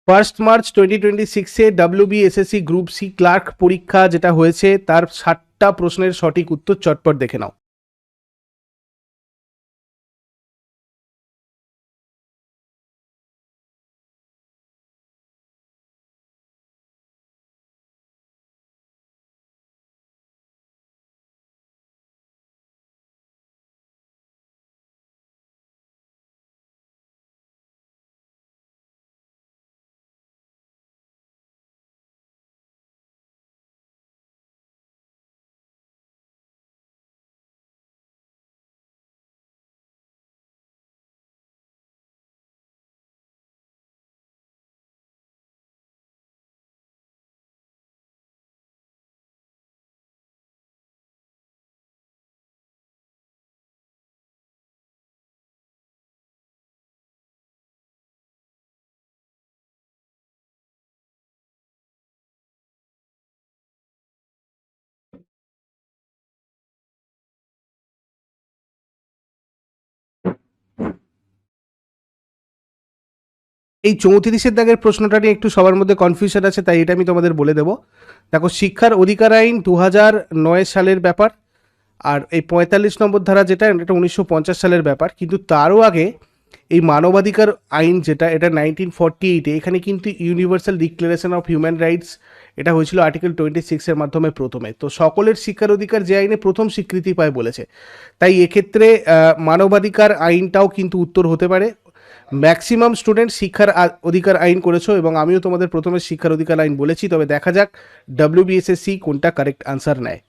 1 March 2026-এ WBSSC group C clerk পরীক্ষা যেটা হয়েছে তার 60টা প্রশ্নের সঠিক উত্তর চটপট দেখে নাও। এই 34-এর দাগের প্রশ্নটা নিয়ে একটু সবার মধ্যে কনফিউশন আছে, তাই এটা আমি তোমাদের বলে দেবো। দেখো, শিক্ষার অধিকার আইন 2009 সালের ব্যাপার, আর এই 45 নম্বর ধারা যেটা, এটা 1950 সালের ব্যাপার। কিন্তু তারও আগে এই মানবাধিকার আইন যেটা, এটা 1948-এ, এখানে কিন্তু universal declaration of human rights এটা হয়েছিল আর্টিকেল 26-এর মাধ্যমে প্রথমে। তো সকলের শিক্ষার অধিকার যে আইনে প্রথম স্বীকৃতি পায় বলেছে, তাই এক্ষেত্রে মানবাধিকার আইনটাও কিন্তু উত্তর হতে পারে। ম্যাক্সিমাম স্টুডেন্ট শিক্ষার অধিকার আইন করেছো, এবং আমিও তোমাদের প্রথমে শিক্ষার অধিকার আইন বলেছি। তবে দেখা যাক WBSSC কোনটা কারেক্ট আনসার নেয়।